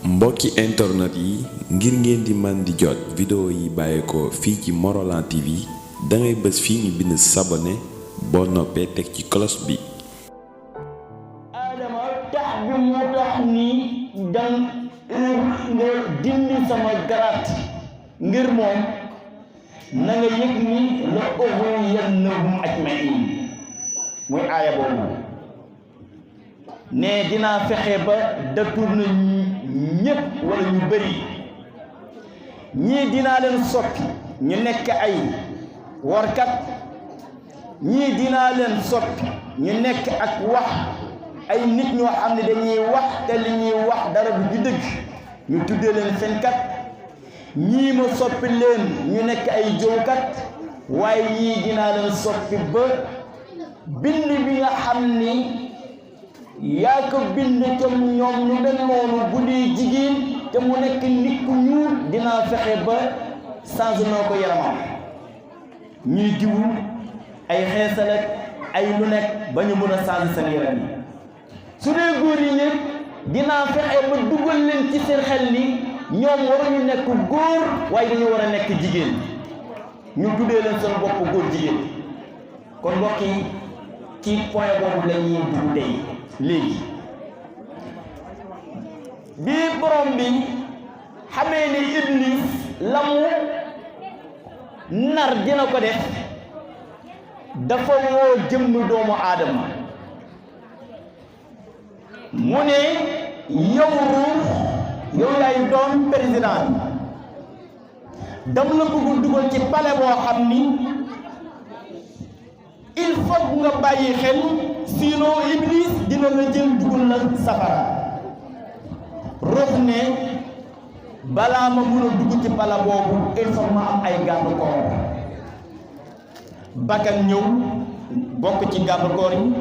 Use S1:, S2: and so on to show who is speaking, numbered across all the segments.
S1: mbokki internet yi ngir ngeen di man di jot vidéo yi bàyyeekoo fii ci Morolan TV dangay bës fii ñu bind s'abonner boo noppee teg ci cloche bi.
S2: Adama tax bi moo tax ni nga dindi sama garaat ngir moom na nga yëg ni la ughwiyannahum ajmaïn muy aaya boobu ne dinaa fexe ba détourné ñépp wala ñu bëri ñii dinaa leen soppi ñu nekk ay warkat ñii dinaa leen soppi ñu nekk ak wax ay nit ñoo xam ne dañuy wax te li ñuy wax dara du ju dëgg ñu tuddee leen fenkat ñii ma soppi leen ñu nekk ay jowkat waaye ñii dinaa leen soppi ba bind bi nga xam ni yaa ko bind comme ñoom ñu mel noonu bu dee jigéen te mu nekk nit ku ñuul dinaa fexe ba changé noo ko yaramam ñuy diwu ay xeesal ak ay lu nekk ba ñu mën a changé seen yaram yi su dee góor yi ñëpp dinaa fexe ba dugal leen ci seen xel ni ñoom waruñu nekk góor waaye dañu war a nekk jigéen ñu tuddee leen seen bopp góor jigéen kon mbokk yi ci point boobu la ñuy dugg tey léegi bi borom bi xamee ni Iblis la mu nar dina ko def dafa woo jëmm doomu aadama mu ne yow ruux yow yaay doon président dam la bëgg dugal ci palais boo xam ni il faut nga bàyyi xel sinon Iblis dina la jël dugal la safara ruux ne balaa ma mun a dugg ci palais boobu il faut ma am ay garde-corps bakkan ñëw bokk ci garde-corps yi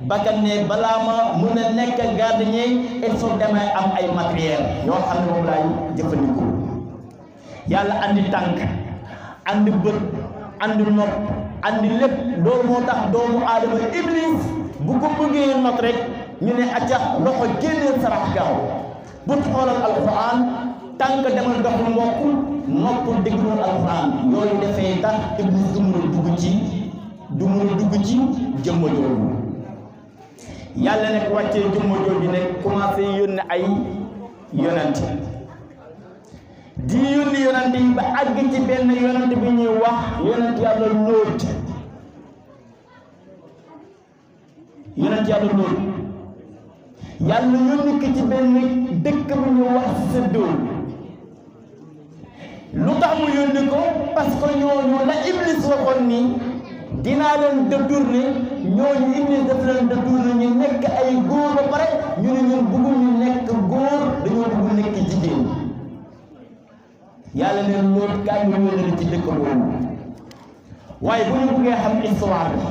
S2: bakkan ne balaa ma mun a nekk gardien il faut damay am ay matériel yoo xam ne moom laay jëfandikoo yàlla andi tànk andi bët andi nopp andi lépp loolu moo tax doomu aadama Iblis bu ko bëggee not rek ñu ne accax loxo génneel sarax gaaw bët xoolal alquran tànk demal dox mbokk nopp déglul alquran yooyu dafay tax Iblis du mun a dugg ci jëmma jooju yàlla nekk wàccee jëmma jooju nekk commencé yónni ay yonent di yónni yonent yi ba àgg ci benn yonent bi ñuy wax yonent yàlla Lóot yàlla yónni ko ci benn dëkk bi ñuy wax Séddool lu tax mu yónni ko parce que ñooñu la Iblis waxoon ni dinaa leen détourné ñooñu Iblis daf leen détourné ñu nekk ay góor ba pare ñu ne ñun bëggul ñu nekk góor dañoo bëgg nekk jigéen yàlla ne Lóot kaay ñu yónni ci dëkk boobu waaye bu ñu bëggee xam histoire bi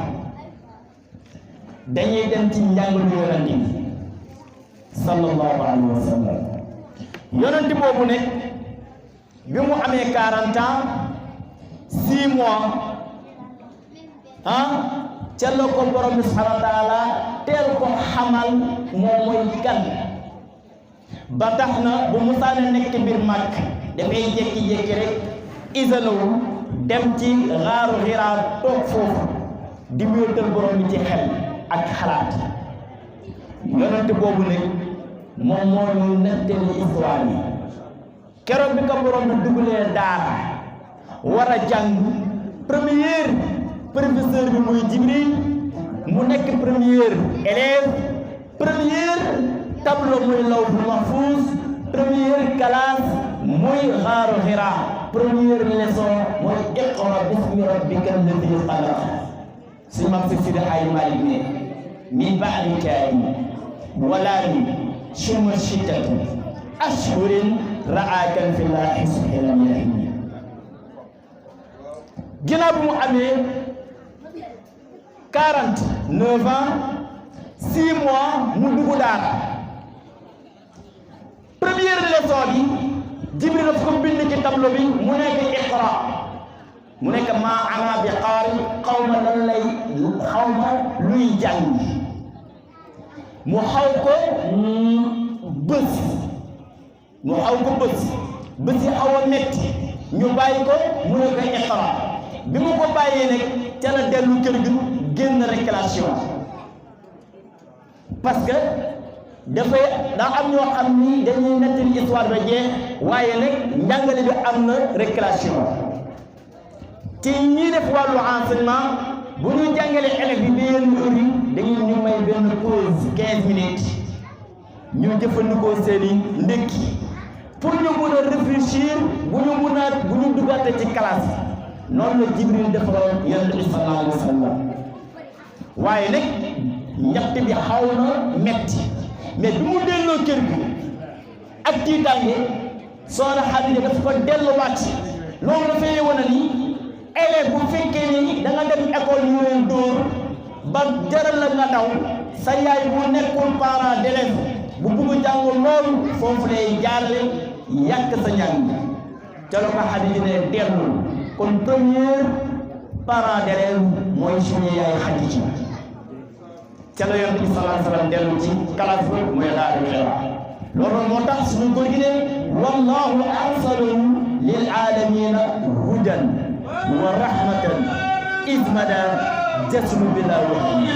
S2: dañuy dem ci njàngalu yonent bi sallallahu alayhi wa sallam yonent boobu ne bi mu amee 40 ans 6 mois ca la ko borom bi subhanahu wa taala teel ko xamal moom mooy kan ba tax na bu musaana nekk biir màkk dafay jékki-jékki rek isalawu dem ci xaaru Xiraa toog foofu di wéetal borom bi ci xel ak xalaat yonent boobu nag moom moo ñu nettali histoire yi keroog bi ko borom bi dugalee daara war a jàng professeur bi muy Jibril mu nekk premier élève premier tableau muy Lawhul Mahfuz première classe muy xaaru Xiraa première leçon mooy iqra bismi rabbika alladi xalaq si mam si Sidi Haaji Maalik ne min ba'di kaani walaami summa shittatu ashhurin ra'aakan fi llaahi subhaanahu wa ta'aala ginnaaw bi mu amee 49 ans 6 mois mu dugg daara première leçon bi Jibril daf ko bind ci tableau bi mu nekk iqra mu nekk maa ana bi qaari xawma luy jàng mu xaw ko bés mu xaw ko bës yi xaw a metti ñu bàyyi ko mu ne ko iqra bi mu ko bàyyee nag ca la dellu kër gi génn récréation parce que dafay daa am ñoo xam ni dañuy nettali histoire ba jeex waaye nag njàngale bi am na récréation ci ñii def wàllu enseignement bu ñu jàngalee élèves yi ba yenn heure yi dañuy ñu may benn pause 15 minutes ñu jëfandikoo seeni ndékki pour ñu mun a réfléchir bu ñu duggaate ci classe noonu la Jibril defaroon Yonent bi sallallahu alayhi wa sallam waaye nag ñaxte bi xaw na metti mais bi mu delloo kër gi ak tiitaange soxna Xadija daf ko delluwaat loolu dafay wane ni élève bu fekkee ni da nga dem école ñu leen dóor ba jaral la nga daw sa yaay bu nekkul parent d'élève bu bugg jàng loolu foofu lay jaarale yàq sa njàng ca la ko Xadija ne dellu kon premier parent d'élève mooy suñu yaay Xadija ca la Yonent bi sallallahu alayhi wa sallam dellu ci classe ba mooy Daaru Hira loolu moo tax suñu góor gi ne wallahu arsalahu lil aalamina hudan wa rahmatan ismada jasmu bila wahmi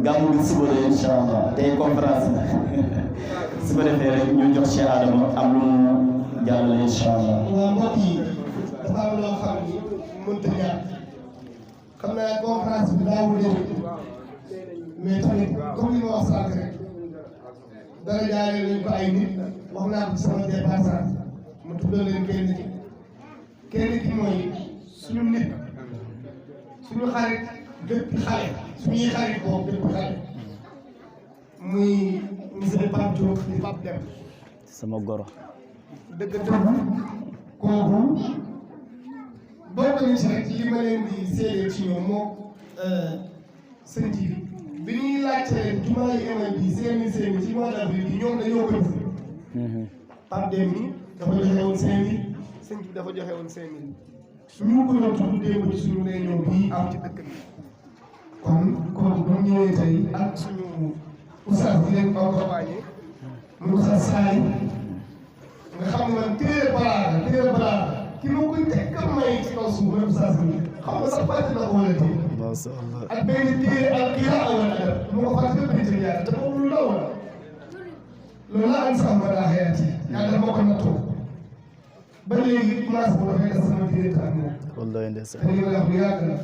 S2: gàmmu gi suba la incha allah tey conférence la su ko defee rek ñu jox Cheikh Adama am lu mu jàllale incha allah.
S3: waaw mbokk yi dafa am loo xam ni mënta ñàkk xam naa conférence bi daawul demee mais tamit comme li ma wax sànq rek dara jaaree nañ ko ay nit wax naa ko ci sama dépassage ma tuddal leen kenn ki mooy suñu nit suñu xarit depuis xale suñuy xarit boobu depuis xale muy monsieur Pape Diop di Pape Dem
S2: sama goro
S3: dëgg-dëgg kooku bokk nañ ci rek li ma leen di seedeel ci ñoom moo sëñ bi ñuy laajte jumaa yi emal bi seen ci mois d'avril bi ñoom dañoo ko def Pape Dem mi dafa joxe woon 5000 sëñ bi dafa joxe woon 5000 ñu ko doon tudd démb ci suñu réunion bii am ci dëkk bi kon kooku bu ñu ñëwee tey ak suñu oustaz bi leen accompagné mu oustaz Saay nga xam ne man téere balaa ki ma koy tekk may ci kaw suuf mooy oustaz bi xam nga sax fàtte na ko wala téye
S4: macha allah
S3: ak benn téere al qiraa wal adab mu ko fàtte bépp nit yàlla te boobu lu ndaw la loolu la am sax ma daa xayaat yi yàlla moo ko nattoo ba léegi commencé bu dafay des sama diggante ak moom.
S4: wallaay ndeysaan.
S3: te li nga wax lu yàgg la.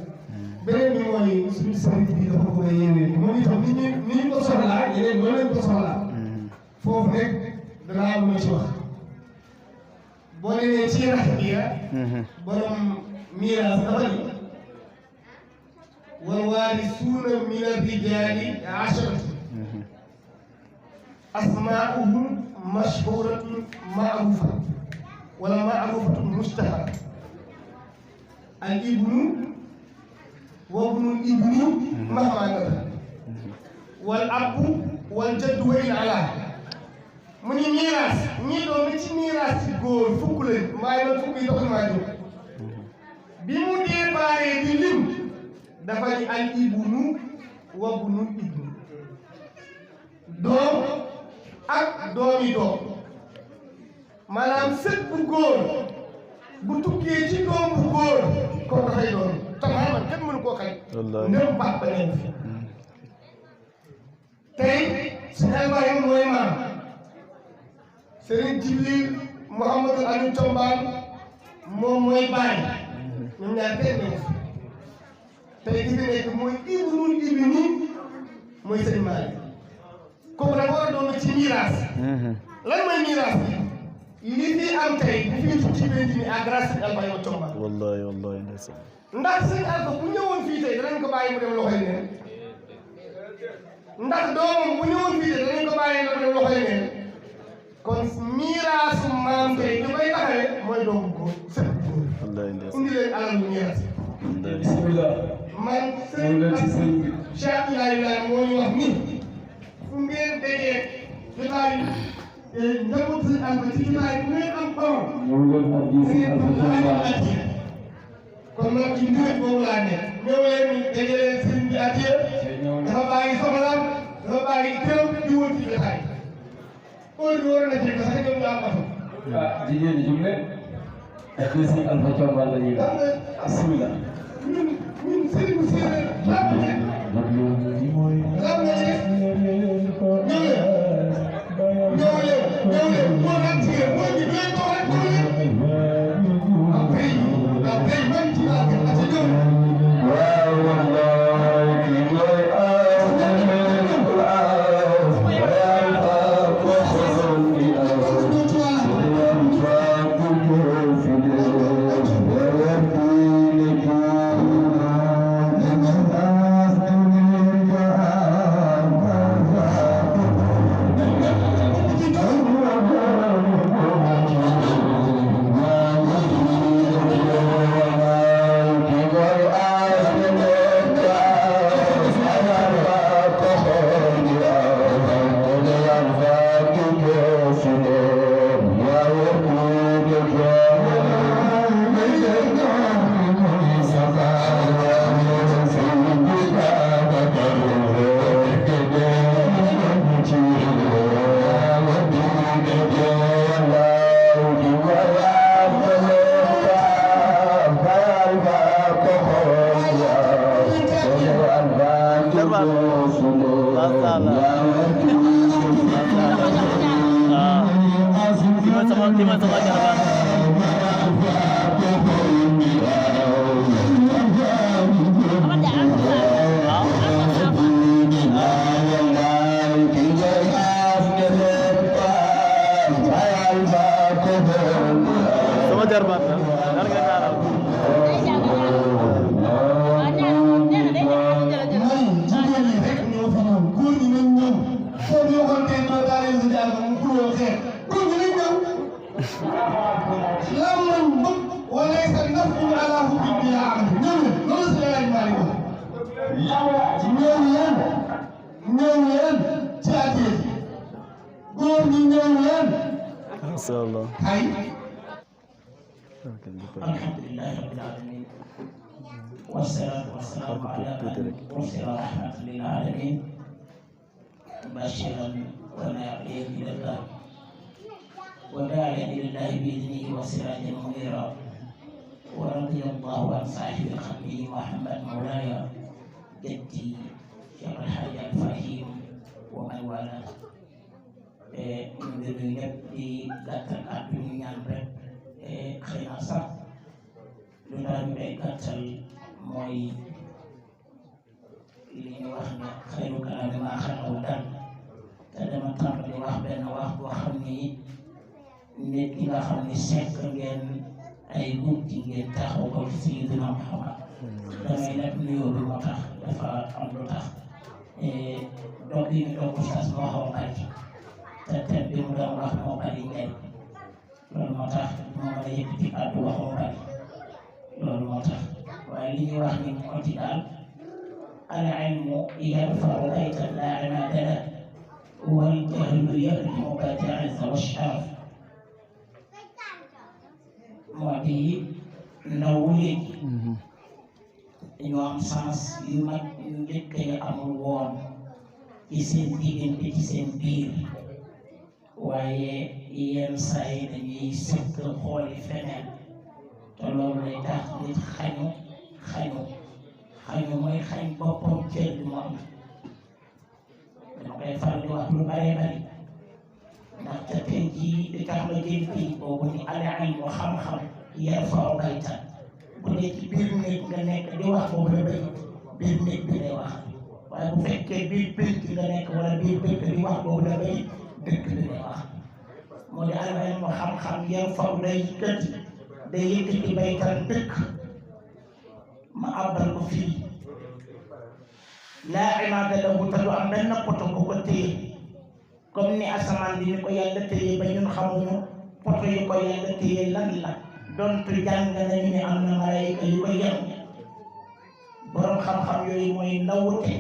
S3: beneen bi mooy suñu sëriñ bi dafa bëgg a yéwee moom itam ni ñu ko soxlaa yeneen noonu lañ ko soxlaa. foofu rek danaa am lu ci wax. boo demee ci raxbiya. borom miiraas dafa ni. wal waarisuuna mina rijaali asharatu. asmaa'uhum mashhuuratun ma'ruufa. wala ma'rufatun mustahar al ibnu wa ibnul ibni mahma nada wal abu wal jaddu wa in ala mu ni miiraas ñii doon ci miiraas ci góor fukk lañ waaye man fukk yi taxul maa jóg bi mu déparé di lim dafa ni al ibnu wa bunul ibnu doom ak doomi doom maanaam sët bu góor bu tukkee ci doom bu góor kon dafay doon tamaa man kenn mënu koo xañ ndem baat ba nekk fi tey suñu albaay mooy maam Serigne Jibril Mouhamadou Amin Thiombane moom mooy baay ñoom ñaar kenn nekk fi tey ki fi nekk mooy ibnul ibni mooy sëñ Malick kooku dafa war a doon ci miraas lan mooy miraas bi li fi am tey bu fi tudd ci penc mi à grâce sëñ Alpha Yma Thiombane
S4: wallahi ndeysaan
S3: ndax sëñ Alpha bu ñëwoon fii tey danañ ko bàyyi mu dem loxoy neen ndax doomam bu ñëwoon fii tey danañ ko bàyyi mu dem loxoy neen kon miraasu maam tey ñu koy taxawee mooy doomu góor sët góor
S4: wallahi ndeysaan
S3: indi leen alal lu miraas
S5: bismillah
S3: man sëñ Cheikh Ibrahima moo ñu wax ni fu ngeen déggee jotaay njaboot sëñ Alpha ci jotaay bu ngeen am borom ngeen kon nag ci ndigal boobu laa nekk ñëw leen dajale sëñ bi adiya dafa bàyyi soxlaam dafa bàyyi këram di wër ci jotaay heure bi war na fekk sax ñoom ñu am oto
S5: jigéen ñi jóg leen ak sëñ Alpha Thiombane la ñuy def bismillah
S3: ñun sëriñ bu séeréer laam na nekk ñëw leen góor ak jigéen góor ñi du leen toog rek góor leen après man ci laa gën a ci ñëw
S6: alhamdulillahi rabbil alamin wassalatu wassalamu ala man ursila rahmatan lil alamin bashiran wa nadiran ila Allah wa da'iyan ila Allah bi idnihi wa sirajan munira wa radiyallahu an sahibil khadim Muhammad Mawlaya jaddi Cheikh Al-Hadj Al-Fahim wa man wala ñu ngi nuyu ñëpp di gàttal kàddu ñu ñaan rek xëy na sax lu tax ñu koy gàttal mooy li ñu wax ne xayru kalaami maa xalaqu dal te dama tàmbali wax benn wax boo xam ni nit ki nga xam ni sekk ngeen ay guddi ngeen taxaw ko ci Sayyidina Muhammad damay nekk nuyoo bi moo tax dafa am lu tax donc yi ñu doon ustaas moo xaw a bari te thème bi mu doon wax moo bari njëriñ loolu moo tax moo mën a yëkkati kàddu wax moo bari loolu moo tax waaye li ñuy wax ni moo ci daal al ilmu yarfa'u baytan laa imaada lahu يخدم بيت العز والشرف moo di ndaw léegi dañoo am sens yu mag yu njëkk yi amul woon ci seen diggante ci seen biir waaye yenn saa yi dañuy sëkk xooli feneen te loolu lay tax nit xañu mooy xañ boppam cër bi mu am dama koy faral di wax lu bare bari ndax ca tey jii di tax ma jël fii boobu ni al ilmu xam-xam yarfa'u baytan bu dee ci biir néeg nga nekk di wax boobu la bay biir néeg bi lay wax waaye bu fekkee biir pénc nga nekk wala biir dëkk di wax boobu la bay dëkk bi lay wax moo di al ilmu xam-xam yarfa'u day yëkkati baytan dëkk ma àbbal ko fii laa imaada lahu te du am benn poto bu ko téye comme ni asamaan bi ni ko yàlla téye ba ñun xamuñu poto yu ko yàlla téye lan la donte jàng nañu ne am na malaayika yu ko yem borom xam-xam yooyu mooy ndawute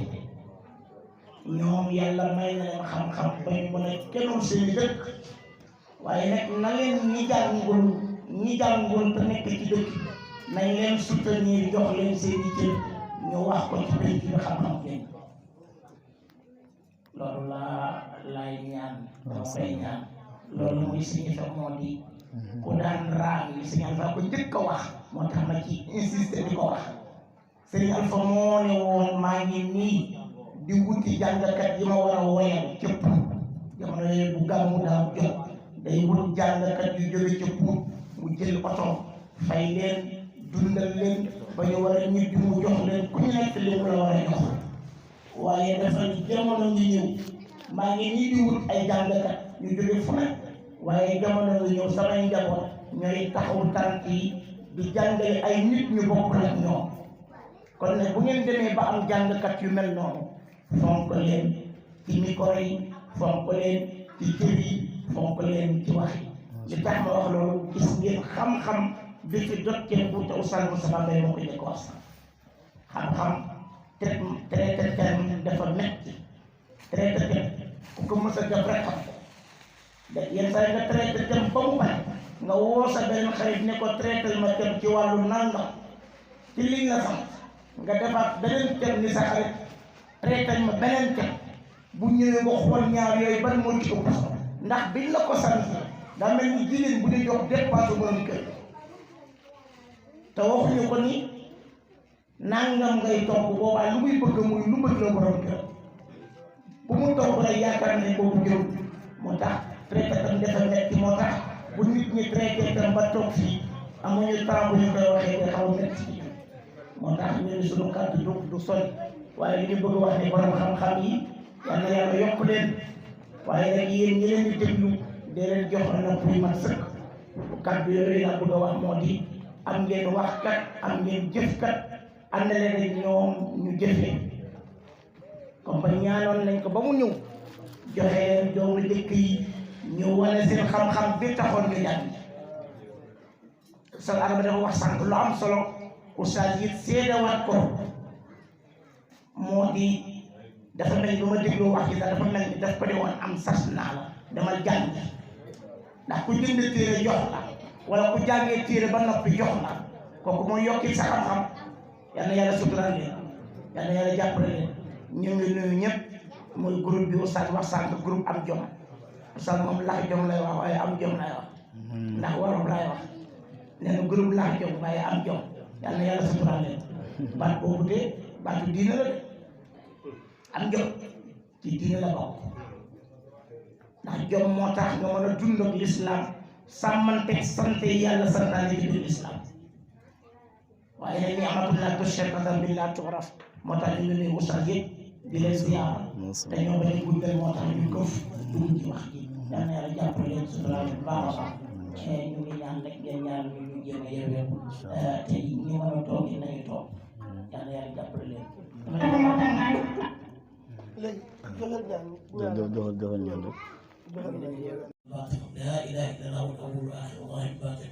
S6: ñoom yàlla may na leen xam-xam ba ñu mën a kennul seen dëkk waaye nag na leen ñi jàngul te nekk ci dëkk nañ leen soutenir jox leen seen i cër ñu wax ko ci penc bi xam-xam leen loolu laay ñaan dama koy ñaan loolu muy suñu fa moo di ku daan raam yi sëñ Alpha ko njëkk a wax moo tax ma ci insisté di ko wax sëñ Alpha moo ne woon maa ngi nii di wuti jàngkat yi ma war a woyal cëpp jamono yooyu bu gàmmu daaw jot day wut jàngkat yu jóge ca Pout mu jël oto fay leen dundal leen ba ñu war a ñibbi mu jox leen ku ñu nekk li mu la war a jox waaye dafa jamono ngi ñëw maa ngi nii di wut ay jàngkat ñu jóge fu nekk waaye jamono ngi ñëw samay njaboot ñooy taxawu tànk yi di jàngale ay nit ñu bokkul ak ñoom kon nag bu ngeen demee ba am jàngkat yu mel noonu fonk leen ci micro yi fonk leen ci cër yi fonk leen ci wax yi li tax ma wax loolu gis ngeen xam-xam bi fi dokkee Fouta Oustaz Moustapha Mbaye moo ko njëkk wax xam-xam traité terme dafa metti traité terme ku ko mës a def rek xam ko yenn saa yi nga traité terme ba mu pare nga woo sa benn xarit ne ko traité ma terme ci wàllu nangam ci liñ la sant nga defaat beneen terme ni sa xarit traité ma beneen terme bu ñëwee nga xool ñaar yooyu ban moo ci ëpp ndax biñ la ko sant daa mel ni jigéen bu dee jox dépense borom kër te waxuñu ko ni nangam ngay togg boobaa lu muy bëgg muy lu bëgg la borom kër bu mu togg rek yaakaar ne boobu jëw moo tax traité tam dafa metti moo tax bu nit ñi traité tam ba toog fii amuñu temps bu ñu koy waxee nga xaw a metti moo tax ñu ne suñu kàddu du sori waaye li ñu bëgg wax ne borom xam-xam yi yal na yàlla yokk leen waaye nag yéen ñi leen di déglu dee leen jox nopp yu mat sëkk kàddu yooyu laa bëgg a wax moo di am ngeen waxkat am ngeen jëfkat ànd leen ak ñoom ñu jëfee comme ba ñaanoon nañ ko ba mu ñëw joxe leen doomu dëkk yi ñu wane seen xam-xam bi taxoon ñu jàng sal araba dafa wax sànq lu am solo oustaz yi seedewaat ko moo di dafa mel ni ma déglu wax yi sax dafa mel ni daf ko di woon am sas naa la demal jàng ndax ku jënd téere jox la wala ku jàngee téere ba noppi jox la kooku mooy yokki sa xam-xam yal na yàlla suturaal leen yal na yàlla jàppale leen ñu ngi nuyu ñëpp mooy groupe bi oustaz wax sànq groupe am jom oustaz moom lax jom lay wax waaye am jom lay wax ndax waroon lay wax nee na groupe lax jom waaye am jom yal na yàlla suturaal leen baat boobu de baatu diine la de am jom ci diine la bokk ndax jom moo tax nga mën a dund ak l'islam sàmmanteeg sant yàlla santaane ci biir l'islam waaye nag ni amatullah tushhadu billah tu'raf moo tax ñu ngi nuyu oustaz yëpp di leen ziyaara te ñoo bañ a guddal moo tax ñu këf dugg ci wax ji yal na yàlla jàppale leen suturaal bu baax a baax ñu ngi ñaan rek ngeen ñaan ñu jéem a yeeweeku te ñi mën a toog nañu toog yal na yàlla jàppale leen. لا اله الا الله الاول واخر الله الباطن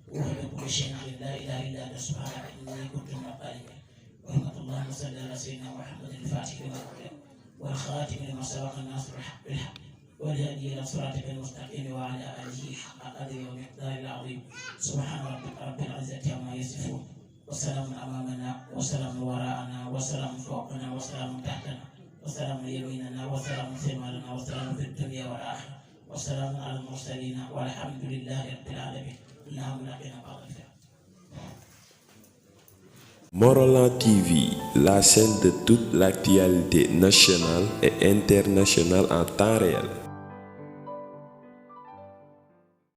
S6: وهو بكل شيء عليم لا اله الا انت سبحانك اني كنت من الظالمين ورحمه الله صلى على سيدنا محمد الفاتح لما أغلق والخاتم لما سبق الناصر بالحق والهدي إلى صراطك المستقيم وعلى آله حق قدره ومقداره العظيم سبحان ربك رب العزة عما يصفون وسلام أمامنا وسلام وراءنا وسلام فوقنا وسلام تحتنا وسلام يميننا وسلام شمالنا وسلام في الدنيا والآخرة وسلام على المرسلين والحمد لله رب العالمين. اللهم لقنا بعض الخير.
S1: Morolan TV, la chaîne de toute l'actualité nationale et internationale en temps réel.